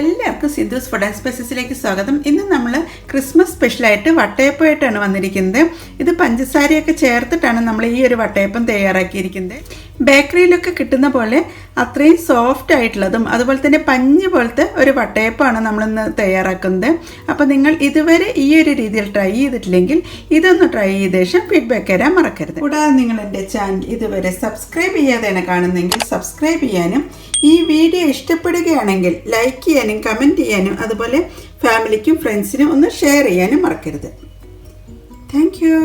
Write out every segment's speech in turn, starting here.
എല്ലാവർക്കും Sidhu's food and സ്പൈസസിലേക്ക് സ്വാഗതം. ഇന്ന് നമ്മൾ ക്രിസ്മസ് സ്പെഷ്യലായിട്ട് വട്ടയപ്പമായിട്ടാണ് വന്നിരിക്കുന്നത്. ഇത് പഞ്ചസാരയൊക്കെ ചേർത്തിട്ടാണ് നമ്മൾ ഈ ഒരു വട്ടയപ്പം തയ്യാറാക്കിയിരിക്കുന്നത്. ബേക്കറിയിലൊക്കെ കിട്ടുന്ന പോലെ അത്രയും സോഫ്റ്റ് ആയിട്ടുള്ളതും അതുപോലെ തന്നെ പഞ്ഞ് പോലത്തെ ഒരു വട്ടയപ്പമാണ് നമ്മളിന്ന് തയ്യാറാക്കുന്നത്. അപ്പോൾ നിങ്ങൾ ഇതുവരെ ഈ ഒരു രീതിയിൽ ട്രൈ ചെയ്തിട്ടില്ലെങ്കിൽ ഇതൊന്ന് ട്രൈ ചെയ്ത ശേഷം ഫീഡ്ബാക്ക് തരാൻ മറക്കരുത്. കൂടാതെ നിങ്ങൾ എൻ്റെ ചാനൽ ഇതുവരെ സബ്സ്ക്രൈബ് ചെയ്യാതെയാണ് കാണുന്നതെങ്കിൽ സബ്സ്ക്രൈബ് ചെയ്യാനും ഈ വീഡിയോ ഇഷ്ടപ്പെടുകയാണെങ്കിൽ ലൈക്ക് ചെയ്യാനും കമൻറ്റ് ചെയ്യാനും അതുപോലെ ഫാമിലിക്കും ഫ്രണ്ട്സിനും ഒന്ന് ഷെയർ ചെയ്യാനും മറക്കരുത്. Thank you.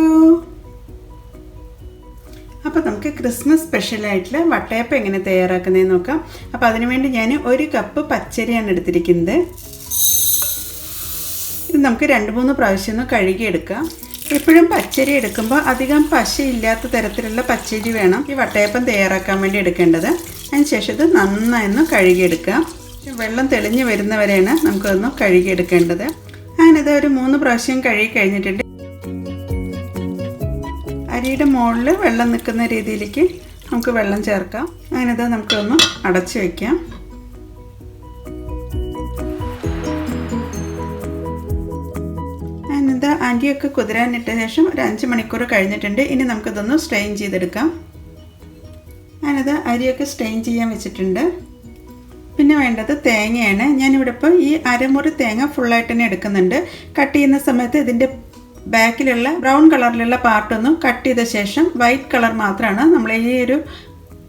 അപ്പോൾ നമുക്ക് ക്രിസ്മസ് സ്പെഷ്യലായിട്ടുള്ള വട്ടയപ്പം എങ്ങനെ തയ്യാറാക്കുന്നതെന്ന് നോക്കാം. അപ്പോൾ അതിനുവേണ്ടി ഞാൻ 1 കപ്പ് പച്ചരിയാണ് എടുത്തിരിക്കുന്നത്. ഇത് നമുക്ക് 2-3 പ്രാവശ്യം ഒന്ന് കഴുകിയെടുക്കാം. എപ്പോഴും പച്ചരി എടുക്കുമ്പോൾ അധികം പശയില്ലാത്ത തരത്തിലുള്ള പച്ചരി വേണം ഈ വട്ടയപ്പം തയ്യാറാക്കാൻ വേണ്ടി എടുക്കേണ്ടത്. അതിനുശേഷം ഇത് നന്നായി കഴുകിയെടുക്കാം. വെള്ളം തെളിഞ്ഞ് വരുന്നവരെയാണ് നമുക്കൊന്ന് കഴുകിയെടുക്കേണ്ടത്. അങ്ങനെ ഇത് ഒരു 3 പ്രാവശ്യം കഴുകി കഴിഞ്ഞിട്ടുണ്ട്. അരിയുടെ മുകളിൽ വെള്ളം നിൽക്കുന്ന രീതിയിലേക്ക് നമുക്ക് വെള്ളം ചേർക്കാം. അങ്ങനെ ഇത് നമുക്കൊന്ന് അടച്ചു വയ്ക്കാം. ഇത് അരിയൊക്കെ കുതിരാനിട്ട ശേഷം ഒരു 5 മണിക്കൂർ കഴിഞ്ഞിട്ടുണ്ട്. ഇനി നമുക്കിതൊന്ന് സ്ട്രെയിൻ ചെയ്തെടുക്കാം. ഞാനിത് അരിയൊക്കെ സ്ട്രെയിൻ ചെയ്യാൻ വെച്ചിട്ടുണ്ട്. പിന്നെ വേണ്ടത് തേങ്ങയാണ്. ഞാനിവിടെ ഇപ്പോൾ ഈ അരമുറി തേങ്ങ ഫുള്ളായിട്ട് തന്നെ എടുക്കുന്നുണ്ട്. കട്ട് ചെയ്യുന്ന സമയത്ത് ഇതിൻ്റെ ബാക്കിലുള്ള ബ്രൗൺ കളറിലുള്ള പാർട്ടൊന്നും കട്ട് ചെയ്ത ശേഷം വൈറ്റ് കളർ മാത്രമാണ് നമ്മൾ ഈ ഒരു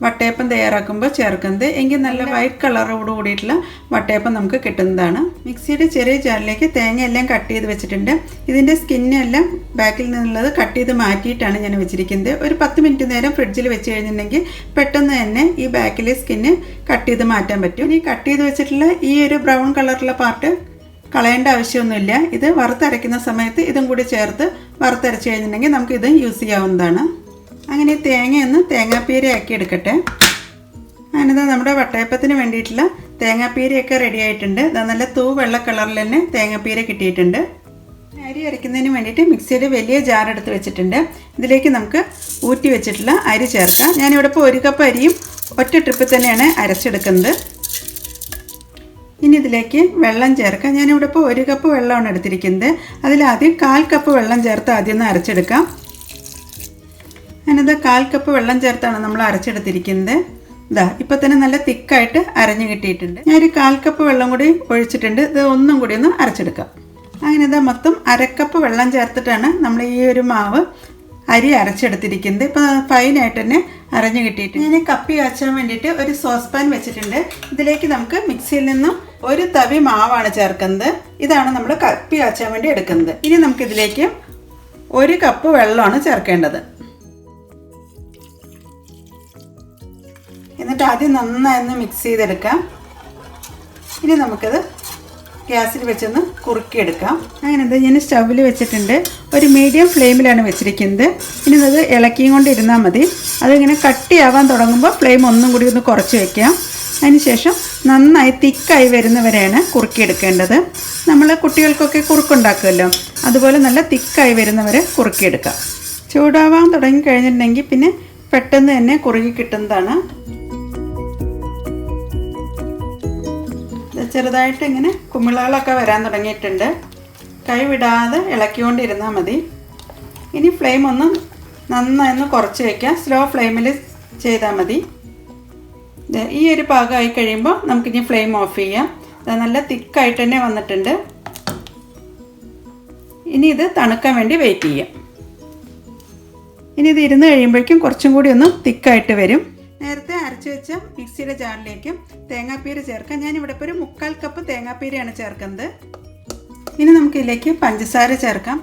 വട്ടയപ്പം തയ്യാറാക്കുമ്പോൾ ചേർക്കുന്നത്. എങ്കിൽ നല്ല വൈറ്റ് കളറോട് കൂടിയിട്ടുള്ള വട്ടയപ്പം നമുക്ക് കിട്ടുന്നതാണ്. മിക്സിയുടെ ചെറിയ ജാറിലേക്ക് തേങ്ങ എല്ലാം കട്ട് ചെയ്ത് വെച്ചിട്ടുണ്ട്. ഇതിൻ്റെ സ്കിന്നെല്ലാം ബാക്കിൽ നിന്നുള്ളത് കട്ട് ചെയ്ത് മാറ്റിയിട്ടാണ് ഞാൻ വെച്ചിരിക്കുന്നത്. ഒരു 10 മിനിറ്റ് നേരം ഫ്രിഡ്ജിൽ വെച്ച് കഴിഞ്ഞിട്ടുണ്ടെങ്കിൽ പെട്ടെന്ന് തന്നെ ഈ ബാക്കിലെ സ്കിന്ന് കട്ട് ചെയ്ത് മാറ്റാൻ പറ്റും. ഈ കട്ട് ചെയ്ത് വെച്ചിട്ടുള്ള ഈ ഒരു ബ്രൗൺ കളറുള്ള പാർട്ട് കളയേണ്ട ആവശ്യമൊന്നുമില്ല. ഇത് വറുത്തരയ്ക്കുന്ന സമയത്ത് ഇതും കൂടി ചേർത്ത് വറുത്തരച്ച് കഴിഞ്ഞിട്ടുണ്ടെങ്കിൽ നമുക്കിത് യൂസ് ചെയ്യാവുന്നതാണ്. അങ്ങനെ തേങ്ങയൊന്ന് തേങ്ങാപ്പീര ആക്കി എടുക്കട്ടെ. അങ്ങനെതാ നമ്മുടെ വട്ടയപ്പത്തിന് വേണ്ടിയിട്ടുള്ള തേങ്ങാപ്പീരയൊക്കെ റെഡി ആയിട്ടുണ്ട്. ഇതാ നല്ല വെള്ള കളറിൽ തന്നെ തേങ്ങാപ്പീര കിട്ടിയിട്ടുണ്ട്. അരി അരയ്ക്കുന്നതിന് വേണ്ടിയിട്ട് മിക്സിയുടെ വലിയ ജാർ എടുത്ത് വെച്ചിട്ടുണ്ട്. ഇതിലേക്ക് നമുക്ക് ഊറ്റി വെച്ചിട്ടുള്ള അരി ചേർക്കാം. ഞാനിവിടെ ഇപ്പോൾ 1 കപ്പ് അരിയും ഒറ്റ ട്രിപ്പിൽ തന്നെയാണ് അരച്ചെടുക്കുന്നത്. ഇനി ഇതിലേക്ക് വെള്ളം ചേർക്കാം. ഞാനിവിടെ ഇപ്പോൾ 1 കപ്പ് വെള്ളമാണ് എടുത്തിരിക്കുന്നത്. അതിലാദ്യം 1/4 കപ്പ് വെള്ളം ചേർത്ത് ആദ്യം ഒന്ന് അരച്ചെടുക്കാം. ഞാനിത് 1/4 കപ്പ് വെള്ളം ചേർത്താണ് നമ്മൾ അരച്ചെടുത്തിരിക്കുന്നത്. ഇതാ ഇപ്പോൾ തന്നെ നല്ല തിക്കായിട്ട് അരഞ്ഞു കിട്ടിയിട്ടുണ്ട്. ഞാനൊരു 1/4 കപ്പ് വെള്ളം കൂടി ഒഴിച്ചിട്ടുണ്ട്. ഇത് ഒന്നും കൂടി ഒന്ന് അരച്ചെടുക്കാം. അങ്ങനെ ഇതാ മൊത്തം 1/2 കപ്പ് വെള്ളം ചേർത്തിട്ടാണ് നമ്മൾ ഈ ഒരു മാവ് അരി അരച്ചെടുത്തിരിക്കുന്നത്. ഇപ്പോൾ ഫൈനായിട്ട് തന്നെ അരഞ്ഞു കിട്ടിയിട്ട് ഞാൻ കപ്പി കാച്ചാൻ വേണ്ടിയിട്ട് ഒരു സോസ് പാൻ വെച്ചിട്ടുണ്ട്. ഇതിലേക്ക് നമുക്ക് മിക്സിയിൽ നിന്നും 1 തവി മാവാണ് ചേർക്കുന്നത്. ഇതാണ് നമ്മൾ കപ്പി കാച്ചാൻ വേണ്ടി എടുക്കുന്നത്. ഇനി നമുക്കിതിലേക്ക് 1 കപ്പ് വെള്ളമാണ് ചേർക്കേണ്ടത്. എന്നിട്ട് ആദ്യം നന്നായി മിക്സ് ചെയ്തെടുക്കാം. ഇനി നമുക്കത് ഗ്യാസിൽ വെച്ചൊന്ന് കുറുക്കിയെടുക്കാം. അങ്ങനെ ഇത് ഞാൻ സ്റ്റൗവിൽ വെച്ചിട്ടുണ്ട്. ഒരു മീഡിയം ഫ്ലെയിമിലാണ് വെച്ചിരിക്കുന്നത്. ഇനി അത് ഇളക്കിയും കൊണ്ടിരുന്നാൽ മതി. അതിങ്ങനെ കട്ടിയാവാൻ തുടങ്ങുമ്പോൾ ഫ്ലെയിം ഒന്നും കൂടി ഒന്ന് കുറച്ച് വയ്ക്കാം. അതിനുശേഷം നന്നായി തിക്കായി വരുന്നവരെയാണ് കുറുക്കിയെടുക്കേണ്ടത്. നമ്മൾ കുട്ടികൾക്കൊക്കെ കുറുക്കുണ്ടാക്കുമല്ലോ, അതുപോലെ നല്ല തിക്കായി വരുന്നവരെ കുറുക്കിയെടുക്കാം. ചൂടാവാൻ തുടങ്ങി കഴിഞ്ഞിട്ടുണ്ടെങ്കിൽ പിന്നെ പെട്ടെന്ന് തന്നെ കുറുകി കിട്ടുന്നതാണ്. ചെറുതായിട്ട് ഇങ്ങനെ കുമിളകളൊക്കെ വരാൻ തുടങ്ങിയിട്ടുണ്ട്. കൈ വിടാതെ ഇളക്കിക്കൊണ്ടിരുന്നാൽ മതി. ഇനി ഫ്ലെയിം ഒന്ന് നന്നായി കുറച്ച് വയ്ക്കാം. സ്ലോ ഫ്ലെയിമിൽ ചെയ്താൽ മതി. ഈ ഒരു പാകമായി കഴിയുമ്പോൾ നമുക്കിനി ഫ്ലെയിം ഓഫ് ചെയ്യാം. നല്ല തിക്കായിട്ട് തന്നെ വന്നിട്ടുണ്ട്. ഇനി ഇത് തണുക്കാൻ വേണ്ടി വെയിറ്റ് ചെയ്യാം. ഇനി ഇത് ഇരുന്ന് കഴിയുമ്പോഴേക്കും കുറച്ചും കൂടി ഒന്ന് തിക്കായിട്ട് വരും. നേരത്തെ അരച്ച് വെച്ച മിക്സിയുടെ ജാറിലേക്ക് തേങ്ങാപ്പീര ചേർക്കാം. ഞാനിവിടെ ഇപ്പോൾ ഒരു 3/4 കപ്പ് തേങ്ങാപ്പീരയാണ് ചേർക്കുന്നത്. ഇനി നമുക്കിതിലേക്ക് പഞ്ചസാര ചേർക്കാം.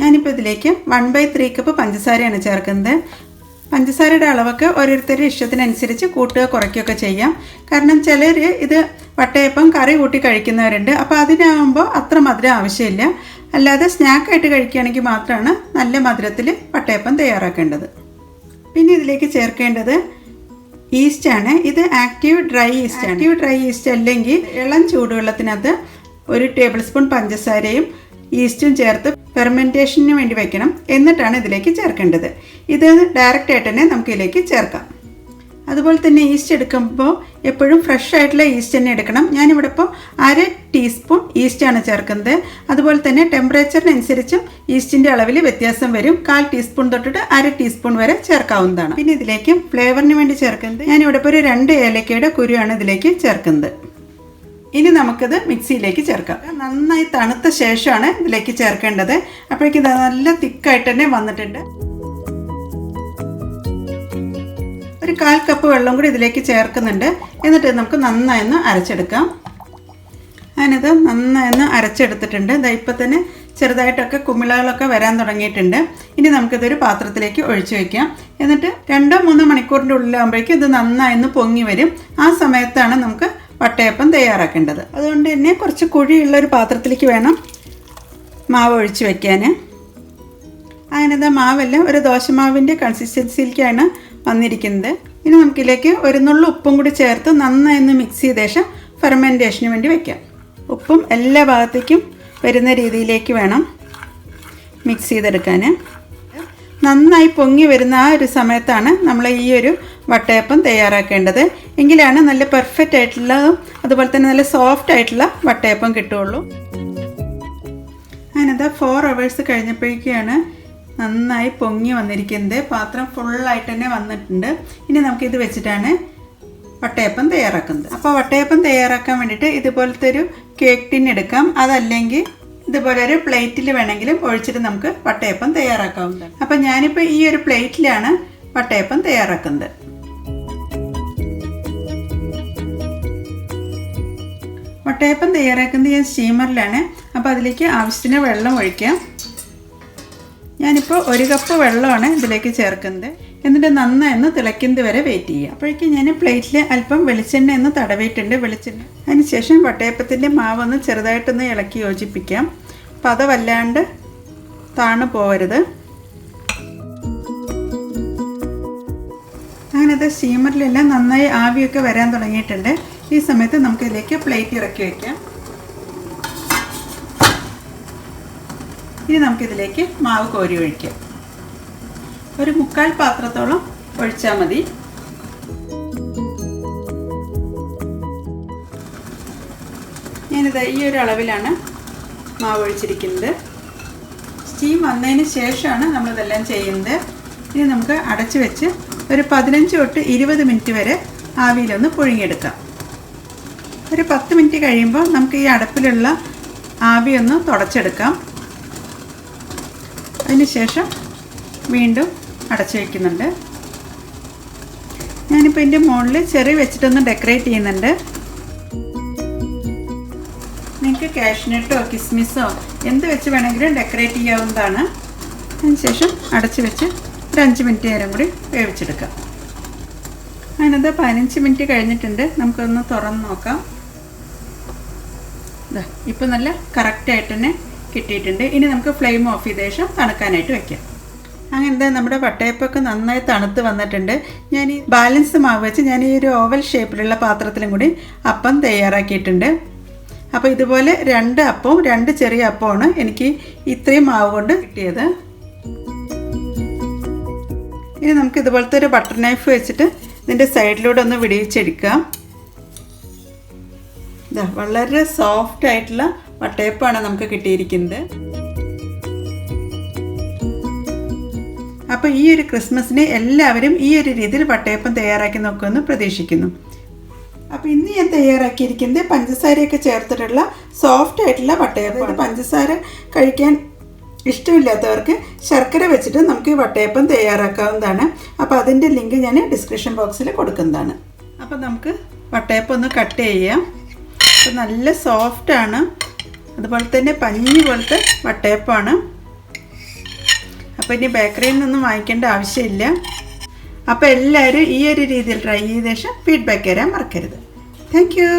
ഞാനിപ്പോൾ ഇതിലേക്ക് 1/3 കപ്പ് പഞ്ചസാരയാണ് ചേർക്കുന്നത്. പഞ്ചസാരയുടെ അളവൊക്കെ ഓരോരുത്തരുടെ ഇഷ്ടത്തിനനുസരിച്ച് കൂട്ടുക കുറയ്ക്കുകയൊക്കെ ചെയ്യാം. കാരണം ചിലർ ഇത് വട്ടയപ്പം കറി കൂട്ടി കഴിക്കുന്നവരുണ്ട്. അപ്പോൾ അതിനാകുമ്പോൾ അത്ര മധുരം ആവശ്യമില്ല. അല്ലാതെ സ്നാക്കായിട്ട് കഴിക്കുകയാണെങ്കിൽ മാത്രമാണ് നല്ല മധുരത്തിൽ വട്ടയപ്പം തയ്യാറാക്കേണ്ടത്. പിന്നെ ഇതിലേക്ക് ചേർക്കേണ്ടത് ഈസ്റ്റാണ്. ഇത് ആക്റ്റീവ് ഡ്രൈ ഈസ്റ്റാണ്. ആക്റ്റീവ് ഡ്രൈ ഈസ്റ്റ് അല്ലെങ്കിൽ ഇളം ചൂടുവെള്ളത്തിനകത്ത് 1 ടേബിൾ സ്പൂൺ പഞ്ചസാരയും ഈസ്റ്റും ചേർത്ത് ഫെർമെൻറ്റേഷന് വേണ്ടി വയ്ക്കണം. എന്നിട്ടാണ് ഇതിലേക്ക് ചേർക്കേണ്ടത്. ഇത് ഡയറക്റ്റായിട്ട് തന്നെ നമുക്ക് ഇതിലേക്ക് ചേർക്കാം. അതുപോലെ തന്നെ ഈസ്റ്റ് എടുക്കുമ്പോൾ എപ്പോഴും ഫ്രഷ് ആയിട്ടുള്ള ഈസ്റ്റ് തന്നെ എടുക്കണം. ഞാനിവിടെ ഇപ്പോൾ 1/2 ടീസ്പൂൺ ഈസ്റ്റാണ് ചേർക്കുന്നത്. അതുപോലെ തന്നെ ടെമ്പറേച്ചറിനനുസരിച്ചും ഈസ്റ്റിൻ്റെ അളവിൽ വ്യത്യാസം വരും. 1/4 ടീസ്പൂൺ തൊട്ടിട്ട് 1/2 ടീസ്പൂൺ വരെ ചേർക്കാവുന്നതാണ്. പിന്നെ ഇതിലേക്ക് ഫ്ലേവറിന് വേണ്ടി ചേർക്കുന്നത് ഞാനിവിടെ ഇപ്പോൾ ഒരു 2 ഏലക്കയുടെ കുരുവാണ് ഇതിലേക്ക് ചേർക്കുന്നത്. ഇനി നമുക്കിത് മിക്സിയിലേക്ക് ചേർക്കാം. നന്നായി തണുത്ത ശേഷമാണ് ഇതിലേക്ക് ചേർക്കേണ്ടത്. അപ്പോഴേക്കും ഇത് നല്ല തിക്കായിട്ട് തന്നെ വന്നിട്ടുണ്ട്. ഒരു 1/4 കപ്പ് വെള്ളം കൂടി ഇതിലേക്ക് ചേർക്കുന്നുണ്ട്. എന്നിട്ട് നമുക്ക് നന്നായി ഒന്ന് അരച്ചെടുക്കാം. ഞാനിത് നന്നായി ഒന്ന് അരച്ചെടുത്തിട്ടുണ്ട്. ഇപ്പം തന്നെ ചെറുതായിട്ടൊക്കെ കുമിളകളൊക്കെ വരാൻ തുടങ്ങിയിട്ടുണ്ട്. ഇനി നമുക്കിതൊരു പാത്രത്തിലേക്ക് ഒഴിച്ചു വയ്ക്കാം. എന്നിട്ട് 2-3 മണിക്കൂറിൻ്റെ ഉള്ളിലാകുമ്പോഴേക്കും ഇത് നന്നായി ഒന്ന് പൊങ്ങി വരും. ആ സമയത്താണ് നമുക്ക് വട്ടയപ്പം തയ്യാറാക്കേണ്ടത്. അതുകൊണ്ട് തന്നെ കുറച്ച് കുഴിയുള്ളൊരു പാത്രത്തിലേക്ക് വേണം മാവ് ഒഴിച്ച് വയ്ക്കാൻ. അങ്ങനത്തെ മാവെല്ലാം ഒരു ദോശമാവിൻ്റെ കൺസിസ്റ്റൻസിയിലേക്കാണ് വന്നിരിക്കുന്നത്. ഇനി നമുക്കിതിലേക്ക് ഒരു നുള്ളു ഉപ്പും കൂടി ചേർത്ത് നന്നായി ഒന്ന് മിക്സ് ചെയ്ത ശേഷം ഫെർമെൻറ്റേഷന് വേണ്ടി വയ്ക്കാം. ഉപ്പും എല്ലാ ഭാഗത്തേക്കും വരുന്ന രീതിയിലേക്ക് വേണം മിക്സ് ചെയ്തെടുക്കാൻ. നന്നായി പൊങ്ങി വരുന്ന ആ ഒരു സമയത്താണ് നമ്മൾ ഈ ഒരു വട്ടയപ്പം തയ്യാറാക്കേണ്ടത്. എങ്കിലാണ് നല്ല പെർഫെക്റ്റ് ആയിട്ടുള്ളതും അതുപോലെ തന്നെ നല്ല സോഫ്റ്റ് ആയിട്ടുള്ള വട്ടയപ്പം കിട്ടുകയുള്ളൂ. അങ്ങനത്തെ 4 hours കഴിഞ്ഞപ്പോഴേക്കാണ് നന്നായി പൊങ്ങി വന്നിരിക്കുന്നത്. പാത്രം ഫുള്ളായിട്ട് തന്നെ വന്നിട്ടുണ്ട്. ഇനി നമുക്കിത് വെച്ചിട്ടാണ് വട്ടയപ്പം തയ്യാറാക്കുന്നത്. അപ്പോൾ വട്ടയപ്പം തയ്യാറാക്കാൻ വേണ്ടിയിട്ട് ഇതുപോലത്തെ ഒരു കേക്ക് ടിൻ എടുക്കാം. അതല്ലെങ്കിൽ ഇതുപോലെ ഒരു പ്ലേറ്റിൽ വേണമെങ്കിലും ഒഴിച്ചിട്ട് നമുക്ക് വട്ടയപ്പം തയ്യാറാക്കാവുന്നതാണ്. അപ്പം ഞാനിപ്പോൾ ഈ ഒരു പ്ലേറ്റിലാണ് വട്ടയപ്പം തയ്യാറാക്കുന്നത്. വട്ടയപ്പം തയ്യാറാക്കുന്നത് ഞാൻ സ്റ്റീമറിലാണ്. അപ്പോൾ അതിലേക്ക് ആവശ്യത്തിന് വെള്ളം ഒഴിക്കാം. ഞാനിപ്പോൾ 1 കപ്പ് വെള്ളമാണ് ഇതിലേക്ക് ചേർക്കുന്നത്. എന്നിട്ട് നന്നായി ഒന്ന് തിളയ്ക്കുന്നത് വരെ വെയിറ്റ് ചെയ്യുക. അപ്പോഴേക്കും ഞാൻ പ്ലേറ്റിൽ അല്പം വെളിച്ചെണ്ണ ഒന്ന് തടവിയിട്ടുണ്ട്. വെളിച്ചെണ്ണ അതിനുശേഷം വട്ടയപ്പത്തിൻ്റെ മാവൊന്ന് ചെറുതായിട്ടൊന്ന് ഇളക്കി യോജിപ്പിക്കാം. പതവല്ലാണ്ട് താണു പോവരുത്. അങ്ങനത്തെ സ്റ്റീമറിലെല്ലാം നന്നായി ആവിയൊക്കെ വരാൻ തുടങ്ങിയിട്ടുണ്ട്. ഈ സമയത്ത് നമുക്കിതിലേക്ക് പ്ലേറ്റ് ഇറക്കി വയ്ക്കാം. ഇനി നമുക്കിതിലേക്ക് മാവ് കോരി ഒഴിക്കാം. ഒരു 3/4 പാത്രത്തോളം ഒഴിച്ചാൽ മതി. ഞാനിത് ഈ ഒരു അളവിലാണ് മാവ് ഒഴിച്ചിരിക്കുന്നത്. സ്റ്റീം വന്നതിന് ശേഷമാണ് നമ്മളിതെല്ലാം ചെയ്യുന്നത്. ഇനി നമുക്ക് അടച്ചു വെച്ച് ഒരു 15 തൊട്ട് 20 മിനിറ്റ് വരെ ആവിയിലൊന്ന് പുഴുങ്ങിയെടുക്കാം. ഒരു 10 മിനിറ്റ് കഴിയുമ്പോൾ നമുക്ക് ഈ അടപ്പിലുള്ള ആവിയൊന്ന് തുടച്ചെടുക്കാം. അതിനുശേഷം വീണ്ടും അടച്ചു വയ്ക്കുന്നുണ്ട്. ഞാനിപ്പോൾ ഇതിൻ്റെ മുകളിൽ ചെറി വെച്ചിട്ടൊന്ന് ഡെക്കറേറ്റ് ചെയ്യുന്നുണ്ട്. നിങ്ങൾക്ക് കാഷ്നട്ടോ കിസ്മിസോ എന്ത് വെച്ച് വേണമെങ്കിലും ഡെക്കറേറ്റ് ചെയ്യാവുന്നതാണ്. അതിനുശേഷം അടച്ചു വെച്ച് ഒരു 5 മിനിറ്റ് നേരം കൂടി വേവിച്ചെടുക്കാം. അതിനത് 15 മിനിറ്റ് കഴിഞ്ഞിട്ടുണ്ട്. നമുക്കൊന്ന് തുറന്ന് നോക്കാം. ഇപ്പോൾ നല്ല കറക്റ്റായിട്ട് തന്നെ കിട്ടിയിട്ടുണ്ട്. ഇനി നമുക്ക് ഫ്ലെയിം ഓഫ് ചെയ്ത ശേഷം തണുക്കാനായിട്ട് വയ്ക്കാം. അങ്ങനത്തെ നമ്മുടെ വട്ടയപ്പൊക്കെ നന്നായി തണുത്ത് വന്നിട്ടുണ്ട്. ഞാൻ ഈ ബാലൻസ് മാവ് വെച്ച് ഞാൻ ഈ ഒരു ഓവൽ ഷേപ്പിലുള്ള പാത്രത്തിലും കൂടി അപ്പം തയ്യാറാക്കിയിട്ടുണ്ട്. അപ്പോൾ ഇതുപോലെ 2 അപ്പവും 2 ചെറിയ അപ്പമാണ് എനിക്ക് ഇത്രയും മാവ് കൊണ്ട് കിട്ടിയത്. ഇനി നമുക്ക് ഇതുപോലത്തെ ഒരു ബട്ടർ നൈഫ് വെച്ചിട്ട് ഇതിൻ്റെ സൈഡിലൂടെ ഒന്ന് വിടിയിച്ചെടുക്കാം. ഇതാ വളരെ സോഫ്റ്റ് ആയിട്ടുള്ള വട്ടയപ്പമാണ് നമുക്ക് കിട്ടിയിരിക്കുന്നത്. അപ്പോൾ ഈ ഒരു ക്രിസ്മസിന് എല്ലാവരും ഈ ഒരു രീതിയിൽ വട്ടയപ്പം തയ്യാറാക്കി നോക്കുമെന്ന് പ്രതീക്ഷിക്കുന്നു. അപ്പോൾ ഇന്ന് ഞാൻ തയ്യാറാക്കിയിരിക്കുന്നത് പഞ്ചസാരയൊക്കെ ചേർത്തിട്ടുള്ള സോഫ്റ്റ് ആയിട്ടുള്ള വട്ടയപ്പം. പഞ്ചസാര കഴിക്കാൻ ഇഷ്ടമില്ലാത്തവർക്ക് ശർക്കര വെച്ചിട്ട് നമുക്ക് ഈ വട്ടയപ്പം തയ്യാറാക്കാവുന്നതാണ്. അപ്പോൾ അതിൻ്റെ ലിങ്ക് ഞാൻ ഡിസ്ക്രിപ്ഷൻ ബോക്സിൽ കൊടുക്കുന്നതാണ്. അപ്പോൾ നമുക്ക് വട്ടയപ്പം ഒന്ന് കട്ട് ചെയ്യാം. അപ്പോൾ നല്ല സോഫ്റ്റാണ്, അതുപോലെ തന്നെ പഞ്ഞി പോലത്തെ വട്ടയപ്പമാണ്. അപ്പോൾ ഇനി ബേക്കറിയിൽ നിന്നും വാങ്ങിക്കേണ്ട ആവശ്യമില്ല. അപ്പോൾ എല്ലാവരും ഈ ഒരു രീതിയിൽ ട്രൈ ചെയ്ത ശേഷം ഫീഡ്ബാക്ക് തരാൻ മറക്കരുത്. Thank you.